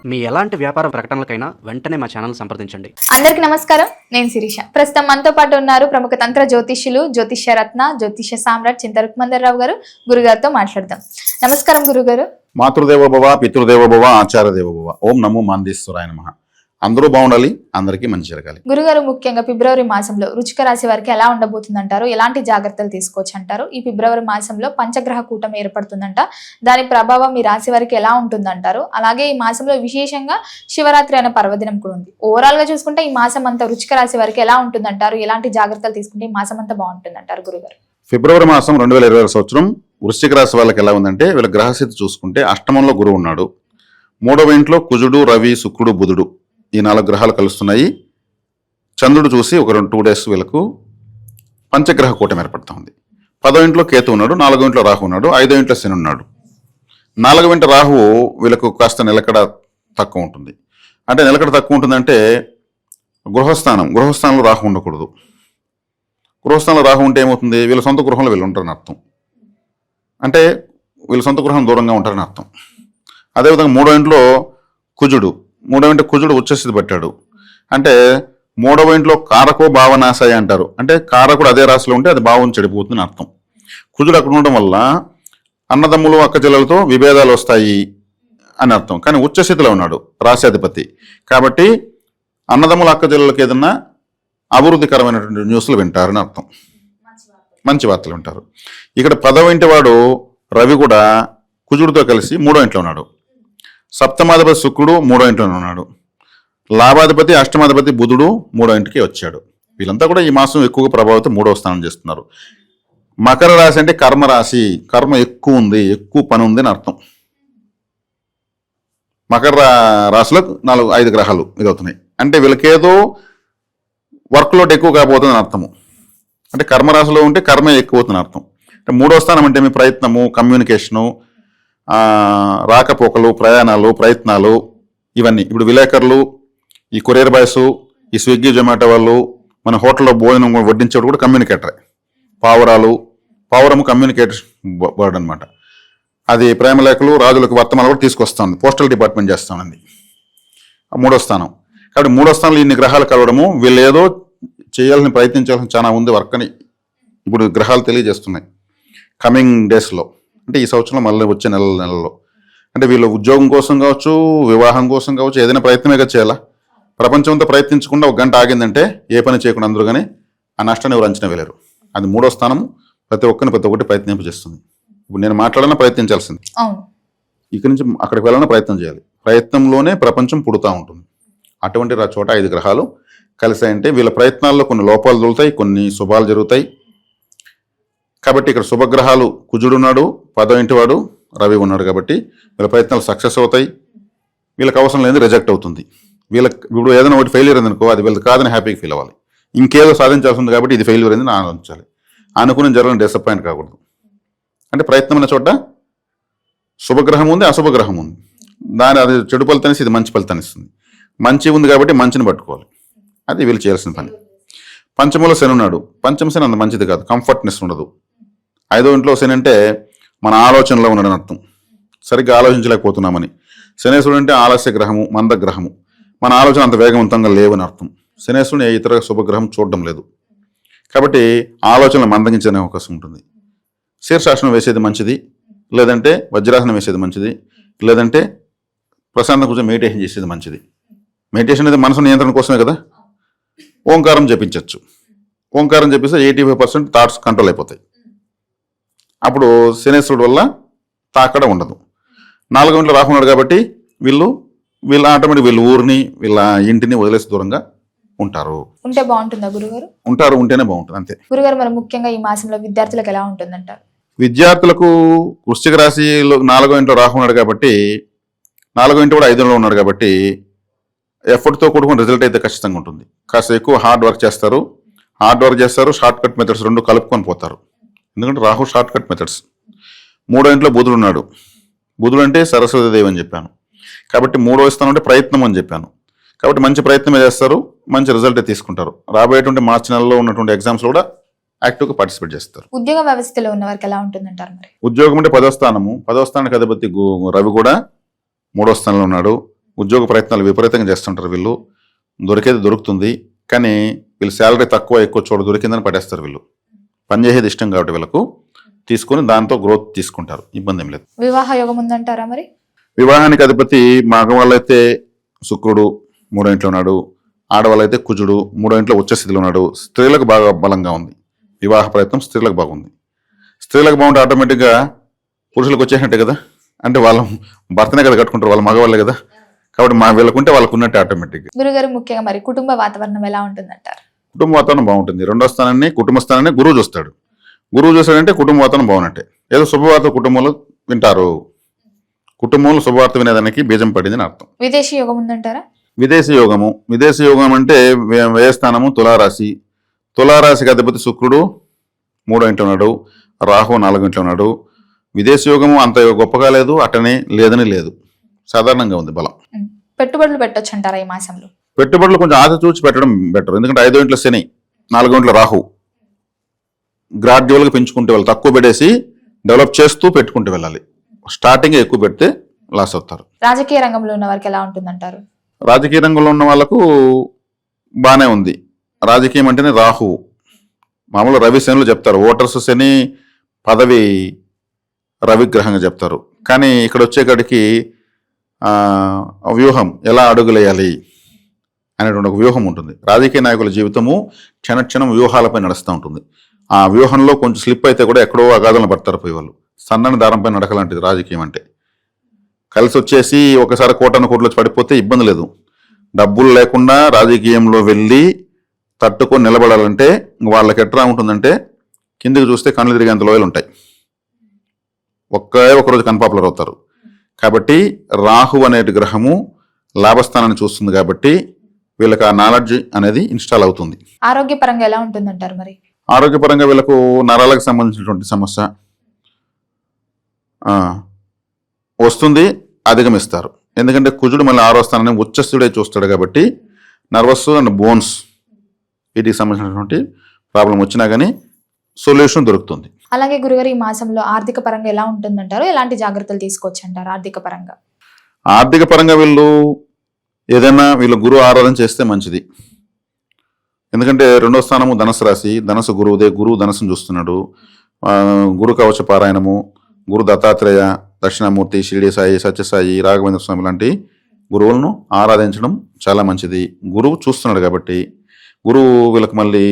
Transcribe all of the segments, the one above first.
మీ ఎలాంటి వ్యాపార ప్రకటనలకైనా వెంటనే మా ఛానల్ సంప్రదించండి. అందరికీ నమస్కారం, నేను శిరీష. ప్రస్తుతం మనతో పాటు ఉన్నారు ప్రముఖ తంత్ర జ్యోతిష్యులు, జ్యోతిష్య రత్న, జ్యోతిష్య సామ్రాట్ చింత రుక్మందర్రావు గారు. గురుగారితో మాట్లాడదాం. నమస్కారం గురుగారు. మాతృదేవ భవ, పితృదేవ భవ, ఆచార్య దేవ భవ. ఓం నమో మాందేశ్వరాయ నమః. అందరూ బాగుండాలి, అందరికీ మంచి జరగాలి. గురుగారు, ముఖ్యంగా ఫిబ్రవరి మాసంలో వృశ్చిక రాశి వారికి ఎలా ఉండబోతుందంటారు? ఎలాంటి జాగ్రత్తలు తీసుకోవచ్చు అంటారు? ఈ ఫిబ్రవరి మాసంలో పంచగ్రహ కూటమి ఏర్పడుతుందంట, దాని ప్రభావం మీ రాశి వారికి ఎలా ఉంటుందంటారు? అలాగే ఈ మాసంలో విశేషంగా శివరాత్రి అనే పర్వదినం కూడా ఉంది. ఓవరాల్ గా చూసుకుంటే ఈ మాసం అంతా వృశ్చిక రాశి వారికి ఎలా ఉంటుందంటారు? ఎలాంటి జాగ్రత్తలు తీసుకుంటే ఈ మాసం అంతా బాగుంటుందంటారు గురుగారు? ఫిబ్రవరి మాసం 2020 సంవత్సరం వృశ్చిక రాశి వాళ్ళకి ఎలా ఉందంటే, వీళ్ళ గ్రహస్థితి చూసుకుంటే అష్టమంలో గురువు ఉన్నాడు, 3వ ఇంట్లో కుజుడు, రవి, శుక్రుడు, బుధుడు, ఈ 4 గ్రహాలు కలుస్తున్నాయి. చంద్రుడు చూసి ఒక 2 డేస్ వీళ్ళకు పంచగ్రహ కూటమి ఏర్పడుతూ ఉంది. 10వ ఇంట్లో కేతు ఉన్నాడు, 4వ ఇంట్లో రాహు ఉన్నాడు, 5వ ఇంట్లో శని ఉన్నాడు. 4వ ఇంట రాహువు వీళ్ళకు కాస్త నిలకడ తక్కువ ఉంటుంది. అంటే నిలకడ తక్కువ ఉంటుందంటే గృహస్థానంలో రాహు ఉండకూడదు. గృహస్థానంలో రాహు ఉంటే ఏమవుతుంది, వీళ్ళ సొంత గృహంలో వీళ్ళు ఉంటారని అర్థం. అంటే వీళ్ళ సొంత గృహం దూరంగా ఉంటారని అర్థం. అదేవిధంగా 3వ ఇంట్లో కుజుడు ఉచ్చస్థితి పట్టాడు. అంటే 3వ ఇంట్లో కారకో భావనాశాయ అంటారు. అంటే కారకుడు అదే రాశిలో ఉంటే అది భావం చెడిపోతుందని అర్థం. కుజుడు అక్కడ ఉండడం వల్ల అన్నదమ్ములు, అక్కచెల్లెలతో విభేదాలు వస్తాయి అని అర్థం. కానీ ఉచ్చస్థితిలో ఉన్నాడు రాశ్యాధిపతి కాబట్టి అన్నదమ్ములు, అక్కచెల్లెలకు ఏదన్నా అభివృద్ధికరమైనటువంటి న్యూస్లు వింటారని అర్థం, మంచి వార్తలు వింటారు. ఇక్కడ 10వ ఇంటి వాడు రవి కూడా కుజుడితో కలిసి 3వ ఇంట్లో ఉన్నాడు. సప్తమాధిపతి శుక్రుడు 3వ ఇంట్లోనే ఉన్నాడు. లాభాధిపతి, అష్టమాధిపతి బుధుడు 3వ ఇంటికి వచ్చాడు. వీళ్ళంతా కూడా ఈ మాసం ఎక్కువగా ప్రభావితం 3వ స్థానం చేస్తున్నారు. మకర రాశి అంటే కర్మ రాశి, కర్మ ఎక్కువ ఉంది, ఎక్కువ పని ఉంది అని అర్థం. మకర రాశిలో 5 గ్రహాలు ఇదవుతున్నాయి. అంటే వీళ్ళకేదో వర్క్ లోడ్ ఎక్కువ కాబోతుందని అర్థము. అంటే కర్మరాశిలో ఉంటే కర్మే ఎక్కువ అవుతుందని అర్థం. అంటే 3వ స్థానం అంటే మీ ప్రయత్నము, కమ్యూనికేషను, రాకపోకలు, ప్రయాణాలు, ప్రయత్నాలు, ఇవన్నీ. ఇప్పుడు విలేకరులు, ఈ కొరియర్ బాయ్స్, ఈ స్విగ్గీ, జొమాటో వాళ్ళు, మన హోటల్లో భోజనం వడ్డించేవాడు కూడా కమ్యూనికేటరే. పావురము కమ్యూనికేటర్ వర్డ్ అనమాట. అది ప్రేమలేఖలు, రాజులకు వర్తమానాలు కూడా తీసుకొస్తుంది. పోస్టల్ డిపార్ట్మెంట్ చేస్తానండి 3వ స్థానం. కాబట్టి 3వ స్థానంలో ఇన్ని గ్రహాలు కలవడము, వీళ్ళు ఏదో చేయాలని ప్రయత్నించాల్సిన చాలా ఉంది వర్క్ అని ఇప్పుడు గ్రహాలు తెలియజేస్తున్నాయి కమింగ్ డేస్లో. అంటే ఈ సంవత్సరంలో మళ్ళీ వచ్చే నెలలో అంటే వీళ్ళు ఉద్యోగం కోసం కావచ్చు, వివాహం కోసం కావచ్చు, ఏదైనా ప్రయత్నమేగా చేయాలా. ప్రపంచంతో ప్రయత్నించకుండా 1 గంట ఆగిందంటే ఏ పని చేయకుండా అందరూ కానీ ఆ నష్టాన్ని ఎవరు అంచనా వేయలేరు. అది 3వ స్థానం ప్రతి ఒక్కటి ప్రయత్నింపజేస్తుంది. ఇప్పుడు నేను మాట్లాడాలని ప్రయత్నించాల్సింది, ఇక్కడి నుంచి అక్కడికి వెళ్ళాలని ప్రయత్నం చేయాలి. ప్రయత్నంలోనే ప్రపంచం పుడుతూ ఉంటుంది. అటువంటి చోట 5 గ్రహాలు కలిసాయంటే వీళ్ళ ప్రయత్నాల్లో కొన్ని లోపాలు దొరుకుతాయి, కొన్ని శుభాలు జరుగుతాయి. కాబట్టి ఇక్కడ శుభగ్రహాలు కుజుడు ఉన్నాడు, 10వ ఇంటి వాడు రవి ఉన్నాడు. కాబట్టి వీళ్ళ ప్రయత్నాలు సక్సెస్ అవుతాయి. వీళ్ళకి అవసరం లేని రిజెక్ట్ అవుతుంది. వీళ్ళకి ఇప్పుడు ఏదైనా ఒకటి ఫెయిల్యూర్ అయిందనుకో, అది వీళ్ళకి కాదని హ్యాపీగా ఫీల్ అవ్వాలి. ఇంకేదో సాధించాల్సి ఉంది కాబట్టి ఇది ఫెయిల్యూర్ అయింది ఆలోచించాలి. అనుకుని జరగని డిసప్పాయింట్ కాకూడదు. అంటే ప్రయత్నం అనే చోట శుభగ్రహం ఉంది, అశుభగ్రహం ఉంది. అది చెడు ఫలితాన్ని ఇది మంచి ఫలితాన్ని ఇస్తుంది. మంచి ఉంది కాబట్టి మంచిని పట్టుకోవాలి. అది వీళ్ళు చేయాల్సిన పని. పంచమంలో శని ఉన్నాడు. పంచమ శని అంత మంచిది కాదు, కంఫర్ట్నెస్ ఉండదు. 5వ ఇంట్లో శని అంటే మన ఆలోచనలో ఉండడం అర్థం, సరిగ్గా ఆలోచించలేకపోతున్నామని. శనేశ్వరుడు అంటే ఆలస్య గ్రహము, మందగ్రహము, మన ఆలోచన అంత వేగవంతంగా లేవని అర్థం. శనేశ్వరుని ఏ ఇతర శుభగ్రహం చూడడం లేదు కాబట్టి ఆలోచనలు మందగించే అవకాశం ఉంటుంది. శీర్షాసనం వేసేది మంచిది, లేదంటే వజ్రాసనం వేసేది మంచిది, లేదంటే ప్రశాంతం కూర్చొని మెడిటేషన్ చేసేది మంచిది. మెడిటేషన్ అనేది మనసు నియంత్రణ కోసమే కదా. ఓంకారం జపించవచ్చు. ఓంకారం చెప్పిస్తే 85% థాట్స్ కంట్రోల్ అయిపోతాయి. అప్పుడు శనేశ్వరుడు వల్ల తాకడ ఉండదు. 4వ ఇంట్లో రాహు ఉన్నాడు కాబట్టి వీళ్ళు ఆటోమేటిక్ వీళ్ళ ఊరిని, వీళ్ళ ఇంటిని వదిలేసి దూరంగా ఉంటారు. ఉంటే బాగుంటుందా గురుగారు? ఉంటారు, ఉంటేనే బాగుంటుంది, అంతే. గురుగారు, మరి ముఖ్యంగా ఈ మాసంలో విద్యార్థులకు ఎలా ఉంటుందంటారు? విద్యార్థులకు వృశ్చిక రాశిలో 4వ ఇంట్లో రాహు ఉన్నాడు కాబట్టి, 4వ ఇంటి కూడా 5వ ఉన్నాడు కాబట్టి ఎఫర్ట్తో కూడుకున్న రిజల్ట్ అయితే ఖచ్చితంగా ఉంటుంది. కాస్త ఎక్కువ హార్డ్ వర్క్ చేస్తారు, షార్ట్ కట్ మెథడ్స్ 2 కలుపుకొని పోతారు. ఎందుకంటే రాహు షార్ట్ కట్ మెథడ్స్. 3వ ఇంట్లో బుధుడు ఉన్నాడు. బుధుడు అంటే సరస్వతీదేవి అని చెప్పాను కాబట్టి 3వ స్థానం అంటే ప్రయత్నం అని చెప్పాను. కాబట్టి మంచి ప్రయత్నమే చేస్తారు, మంచి రిజల్టే తీసుకుంటారు. రాబోయేటువంటి మార్చి నెలలో ఉన్నటువంటి ఎగ్జామ్స్ కూడా యాక్టివ్గా పార్టిసిపేట్ చేస్తారు. ఉద్యోగ వ్యవస్థలో ఉన్న వారికి ఎలా ఉంటుందంటారు? మరి ఉద్యోగం అంటే 10వ స్థానము, 10వ స్థానానికి అధిపతి రవి కూడా 3వ స్థానంలో ఉన్నాడు. ఉద్యోగ ప్రయత్నాలు విపరీతంగా చేస్తుంటారు వీళ్ళు. దొరికేది దొరుకుతుంది, కానీ వీళ్ళు శాలరీ తక్కువ ఎక్కువ చోట దొరికిందని పడేస్తారు. వీళ్ళు పని చేసేది ఇష్టం కాబట్టి వీళ్ళకు తీసుకొని దాంతో గ్రోత్ తీసుకుంటారు, ఇబ్బంది ఏం లేదు. వివాహ యోగం ఉందంటారా మరి? వివాహానికి అధిపతి మగవాళ్ళైతే శుక్రుడు 3వ ఇంట్లో ఉన్నాడు, ఆడవాళ్ళైతే కుజుడు 3వ ఇంట్లో ఉచ్చ స్థితిలో ఉన్నాడు. స్త్రీలకు బాగా బలంగా ఉంది, వివాహ ప్రయత్నం స్త్రీలకు బాగుంది. స్త్రీలకు బాగుంటే ఆటోమేటిక్గా పురుషులకు వచ్చేసినట్టే కదా, అంటే వాళ్ళ భర్తనే కదా కట్టుకుంటారు, వాళ్ళ మగవాళ్ళే కదా, కాబట్టి వీళ్ళకుంటే వాళ్ళకు ఉన్నట్టే ఆటోమేటిక్గా. గురుగారు ముఖ్యంగా మరి కుటుంబ వాతావరణం ఎలా ఉంటుందంటారు? కుటుంబ వాతావరణం బాగుంటుంది. 2వ స్థానాన్ని కుటుంబ స్థానాన్ని గురువు చూస్తాడు. గురువు చూస్తాడంటే కుటుంబ వాతావరణం బాగున్నట్టే. ఏదో శుభవార్త కుటుంబంలో వింటారు, కుటుంబంలో శుభవార్త వినేదానికి బీజం పడింది అని అర్థం. విదేశీ యోగం ఉందంటారా? విదేశీ యోగం అంటే వ్యయ స్థానము తులారాశి. తులారాశికి అధిపతి శుక్రుడు 3వ ఇంట్లో ఉన్నాడు, రాహు 4వ ఇంట్లో ఉన్నాడు. విదేశీ యోగము అంత గొప్పగా లేదు, అట్టనే లేదని లేదు, సాధారణంగా ఉంది బలం. పెట్టుబడులు పెట్టొచ్చు అంటారా ఈ మాసంలో? పెట్టుబడులు కొంచెం ఆశ చూచి పెట్టడం బెటర్, ఎందుకంటే 5వ ఇంట్లో శని, 4వ ఇంట్లో రాహు. గ్రాడ్యువల్గా పెంచుకుంటూ వెళ్ళాలి, తక్కువ పెట్టేసి డెవలప్ చేస్తూ పెట్టుకుంటూ వెళ్ళాలి. స్టార్టింగ్ ఎక్కువ పెడితే లాస్ అవుతారు. రాజకీయ రంగంలో ఉన్న వారికి ఎలా ఉంటుందంటారు? రాజకీయ రంగంలో ఉన్న వాళ్ళకు బాగానే ఉంది. రాజకీయం అంటేనే రాహు, మామూలు రవి శనులు చెప్తారు, ఓటర్స్ శని పదవి రవిగ్రహంగా చెప్తారు. కానీ ఇక్కడ వచ్చేకాడికి వ్యూహం ఎలా అడుగులేయాలి అనేటువంటి ఒక వ్యూహం ఉంటుంది. రాజకీయ నాయకుల జీవితము క్షణక్షణం వ్యూహాలపై నడుస్తూ ఉంటుంది. ఆ వ్యూహంలో కొంచెం స్లిప్ అయితే కూడా ఎక్కడో అగాధంలో పడతారు పోయి వాళ్ళు. సన్నని దారంపై నడకలాంటిది రాజకీయం అంటే. కలిసి వచ్చేసి ఒకసారి కోట్ల పడిపోతే ఇబ్బంది లేదు. డబ్బులు లేకుండా రాజకీయంలో వెళ్ళి తట్టుకొని నిలబడాలంటే వాళ్ళకి ఎట్లా ఉంటుందంటే కిందికి చూస్తే కళ్ళు తిరిగేంత లోయలు ఉంటాయి, ఒకరోజు కన్పాపులర్ అవుతారు. కాబట్టి రాహు అనేటి గ్రహము లాభస్థానాన్ని చూస్తుంది, కాబట్టి వీళ్ళకి ఆ నాలెడ్జ్ అనేది ఇన్స్టాల్ అవుతుంది. ఆరోగ్యపరంగా ఎలా ఉంటుందంటారు మరి? ఆరోగ్యపరంగా వీళ్ళకు నరాలకు సంబంధించినటువంటి సమస్య వస్తుంది, అధిగమిస్తారు. ఎందుకంటే కుజుడు మళ్ళీ 6వ స్థానాన్ని ఉచ్చస్థుడే చూస్తాడు, కాబట్టి నర్వస్ అండ్ బోన్స్ వీటికి సంబంధించినటువంటి ప్రాబ్లం వచ్చినా కానీ సొల్యూషన్ దొరుకుతుంది. అలాగే గురుగారు ఈ మాసంలో ఆర్థిక పరంగా ఎలా ఉంటుందంటారు? ఎలాంటి జాగ్రత్తలు తీసుకోవచ్చు అంటారు ఆర్థిక పరంగా? ఆర్థిక పరంగా వీళ్ళు గురువు ఆరాధన చేస్తే మంచిది. ఎందుకంటే 2వ స్థానము ధనుసు రాశి, ధనుసు గురువుదే, గురువు ధనుసును చూస్తున్నాడు. గురు కవచ పారాయణము, గురు దత్తాత్రేయ, దక్షిణామూర్తి, షిరిడి సాయి, సత్యసాయి, రాఘవేంద్ర స్వామి లాంటి గురువులను ఆరాధించడం చాలా మంచిది. గురువు చూస్తున్నాడు కాబట్టి గురువు వీళ్ళకి మళ్ళీ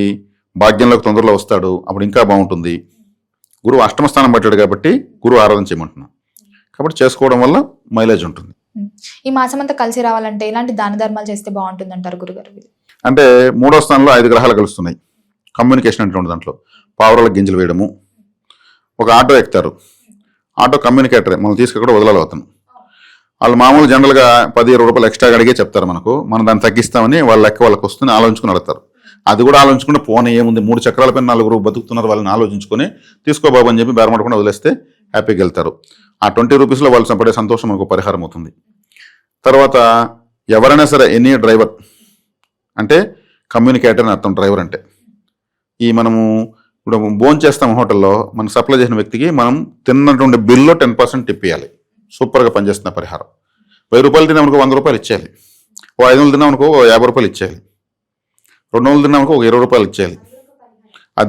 భాగ్యంలోకి తొందరలో వస్తాడు, అప్పుడు ఇంకా బాగుంటుంది. గురువు 8వ స్థానం పట్టాడు కాబట్టి గురువు ఆరాధన చేయమంటున్నాం, కాబట్టి చేసుకోవడం వల్ల మైలేజ్ ఉంటుంది. ఈ మాసం అంతా కలిసి రావాలంటే ఇలాంటి దాన ధర్మాలు చేస్తే బాగుంటుంది అంటారు గురుగారు? అంటే 3వ స్థానంలో 5 గ్రహాలు కలుస్తున్నాయి. కమ్యూనికేషన్ అంటే దాంట్లో పావురాలకు గింజలు వేయడము. ఒక ఆటో ఎక్కుతారు, ఆటో కమ్యూనికేటరే, మనం తీసుకెక్కడ వదలాలి అతను. వాళ్ళు మామూలు జనరల్గా 10-20 రూపాయలు ఎక్స్ట్రా అడిగే చెప్తారు మనకు, మనం దాన్ని తగ్గిస్తామని వాళ్ళ లెక్క వాళ్ళకి వస్తుంది, ఆలోచించుకుని అడుగుతారు. అది కూడా ఆలోచించుకుంటే పోనీ ఏముంది, 3 చక్రాలపైన 4 బతుకుతున్నారు వాళ్ళని ఆలోచించుకొని తీసుకో బాబు అని చెప్పి బేరమాడకుండా వదిలేస్తే హ్యాపీగా వెళ్తారు. ఆ 20 రూపీస్లో వాళ్ళు పడే సంతోషం మనకు పరిహారం అవుతుంది. తర్వాత ఎవరైనా సరే ఎనీ డ్రైవర్ అంటే కమ్యూనికేటర్ అని అర్థం. డ్రైవర్ అంటే మనము ఇప్పుడు భోజనం చేస్తాం హోటల్లో, మనం సప్లై చేసిన వ్యక్తికి మనం తిన్నటువంటి బిల్లో 10% టిప్ ఇవ్వాలి. సూపర్గా పనిచేస్తున్న పరిహారం. 1000 రూపాయలు తిన్నామనుకో 100 రూపాయలు ఇచ్చేయాలి, 500 తిన్నామనుకో 50 రూపాయలు ఇచ్చేయాలి, 200 తిన్నామనుకో 20 రూపాయలు ఇచ్చేయాలి.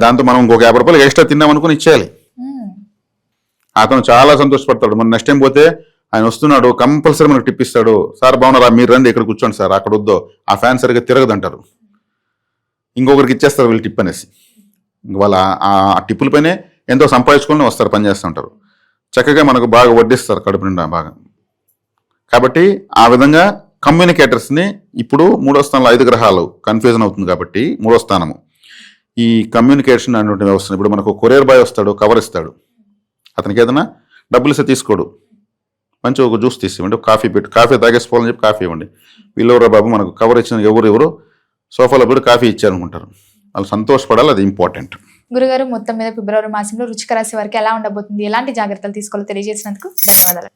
దాంతో మనం ఇంకొక 50 రూపాయలు ఎక్స్ట్రా తిన్నామనుకుని ఇచ్చేయాలి. అతను చాలా సంతోషపడతాడు. మనం నెక్స్ట్ టైం పోతే ఆయన వస్తున్నాడు, కంపల్సరీ మనకు టిప్ ఇస్తాడు. సార్ బాగున్నారా, మీరు రండి ఇక్కడ కూర్చోండి సార్, అక్కడ వద్దో ఆ ఫ్యాన్ సరిగ్గా తిరగదంటారు, ఇంకొకరికి ఇచ్చేస్తారు వీళ్ళు టిప్ అనేసి. వాళ్ళ ఆ టిప్పుల పైనే ఎంతో సంపాదించుకొని వస్తారు, పనిచేస్తుంటారు. చక్కగా మనకు బాగా వడ్డిస్తారు కడుపు నిండా బాగా. కాబట్టి ఆ విధంగా కమ్యూనికేటర్స్ని ఇప్పుడు 3వ స్థానంలో 5 గ్రహాలు కన్ఫ్యూజన్ అవుతుంది కాబట్టి 3వ స్థానము ఈ కమ్యూనికేషన్ అనేటువంటి వ్యవస్థ. ఇప్పుడు మనకు కొరియర్ బాయ్ వస్తాడు, కవర్ ఇస్తాడు, అతనికి ఏదైనా డబ్బులు ఇస్తే తీసుకోడు, మంచి ఒక జ్యూస్ తీసివ్వండి, కాఫీ తాగేసుకోవాలని చెప్పి కాఫీ ఇవ్వండి. వీళ్ళెవరో బాబు మనకు కవర్ ఇచ్చిన ఎవరు సోఫాలో కూడా కాఫీ ఇచ్చారనుకుంటారు, వాళ్ళు సంతోషపడాలి, అది ఇంపార్టెంట్. గురుగారు మొత్తం మీద ఫిబ్రవరి మాసంలో వృశ్చిక రాశి వారికి ఎలా ఉండబోతుంది, ఎలాంటి జాగ్రత్తలు తీసుకోవాలో తెలియజేసినందుకు ధన్యవాదాలు.